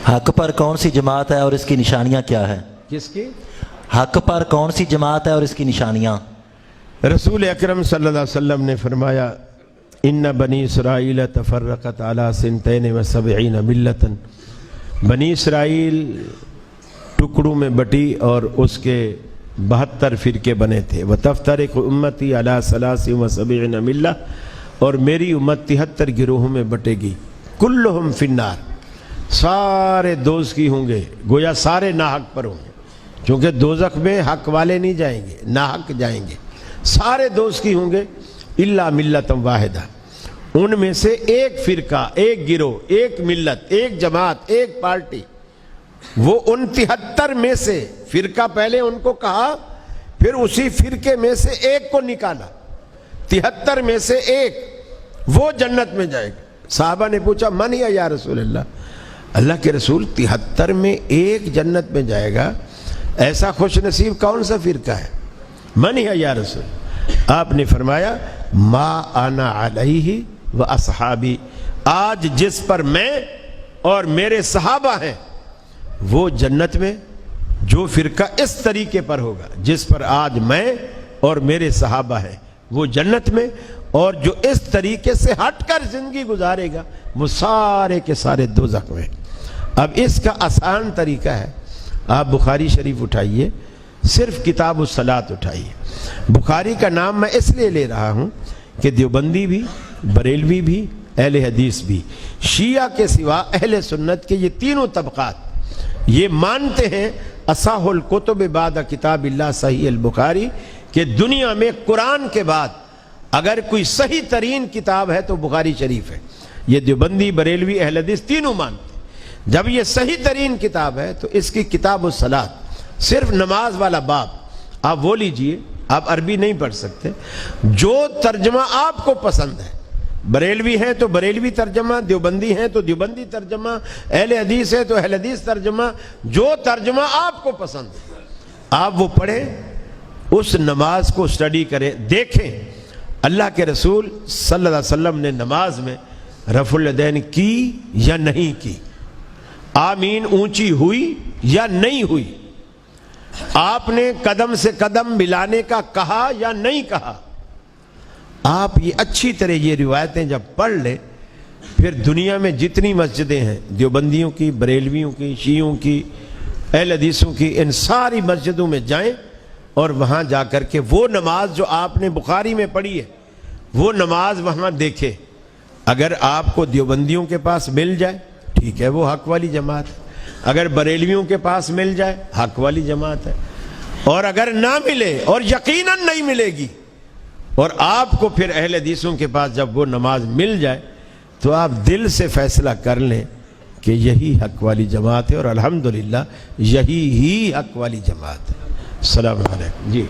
حق پر کون سی جماعت ہے اور اس کی نشانیاں کیا ہے؟ کس کی؟ حق پر کون سی جماعت ہے اور اس کی نشانیاں؟ رسول اکرم صلی اللہ علیہ وسلم نے فرمایا ان بنی اسرائیل تفرقت علی 72 ملتا، بنی اسرائیل ٹکڑوں میں بٹی اور اس کے 72 فرقے بنے تھے۔ وتفترق امتی علی 73 ملہ، اور میری امت 73 گروہوں میں بٹے گی۔ کلہم فی النار، سارے دوزخ کی ہوں گے، گویا سارے ناحق پر ہوں گے، چونکہ دوزخ میں حق والے نہیں جائیں گے، ناحق جائیں گے، سارے دوزخ کی ہوں گے الا ملۃ واحدہ، ان میں سے ایک فرقہ، ایک گروہ، ایک ملت، ایک جماعت، ایک پارٹی، وہ ان 73 میں سے فرقہ پہلے ان کو کہا، پھر اسی فرقے میں سے ایک کو نکالا، 73 میں سے ایک، وہ جنت میں جائے گا۔ صحابہ نے پوچھا من ہی یا رسول اللہ، اللہ کے رسول 73 میں ایک جنت میں جائے گا، ایسا خوش نصیب کون سا فرقہ ہے؟ من ہی یا رسول، آپ نے فرمایا ما انا علیہ و اصحابی، آج جس پر میں اور میرے صحابہ ہیں وہ جنت میں، جو فرقہ اس طریقے پر ہوگا جس پر آج میں اور میرے صحابہ ہیں وہ جنت میں، اور جو اس طریقے سے ہٹ کر زندگی گزارے گا وہ سارے کے سارے دوزخ میں۔ اب اس کا آسان طریقہ ہے، آپ بخاری شریف اٹھائیے، صرف کتاب الصلاۃ اٹھائیے۔ بخاری کا نام میں اس لیے لے رہا ہوں کہ دیوبندی بھی، بریلوی بھی، اہل حدیث بھی، شیعہ کے سوا اہل سنت کے یہ تینوں طبقات یہ مانتے ہیں اصح الکتب بعد کتاب اللہ صحیح البخاری، کہ دنیا میں قرآن کے بعد اگر کوئی صحیح ترین کتاب ہے تو بخاری شریف ہے۔ یہ دیوبندی، بریلوی، اہل حدیث تینوں مانتے ہیں۔ جب یہ صحیح ترین کتاب ہے تو اس کی کتاب الصلاۃ، صرف نماز والا باب آپ وہ لیجئے، آپ عربی نہیں پڑھ سکتے، جو ترجمہ آپ کو پسند ہے، بریلوی ہے تو بریلوی ترجمہ، دیوبندی ہے تو دیوبندی ترجمہ، اہل حدیث ہے تو اہل حدیث ترجمہ، جو ترجمہ آپ کو پسند ہے آپ وہ پڑھیں، اس نماز کو سٹڈی کریں، دیکھیں اللہ کے رسول صلی اللہ علیہ وسلم نے نماز میں رفع الیدین کی یا نہیں کی، آمین اونچی ہوئی یا نہیں ہوئی، آپ نے قدم سے قدم ملانے کا کہا یا نہیں کہا۔ آپ یہ اچھی طرح یہ روایتیں جب پڑھ لیں، پھر دنیا میں جتنی مسجدیں ہیں، دیوبندیوں کی، بریلویوں کی، شیعوں کی، اہل حدیثوں کی، ان ساری مسجدوں میں جائیں اور وہاں جا کر کے وہ نماز جو آپ نے بخاری میں پڑھی ہے وہ نماز وہاں دیکھیں۔ اگر آپ کو دیوبندیوں کے پاس مل جائے ٹھیک ہے، وہ حق والی جماعت ہے، اگر بریلویوں کے پاس مل جائے حق والی جماعت ہے، اور اگر نہ ملے اور یقیناً نہیں ملے گی اور آپ کو پھر اہل حدیثوں کے پاس جب وہ نماز مل جائے تو آپ دل سے فیصلہ کر لیں کہ یہی حق والی جماعت ہے، اور الحمدللہ یہی ہی حق والی جماعت ہے۔ السلام علیکم جی۔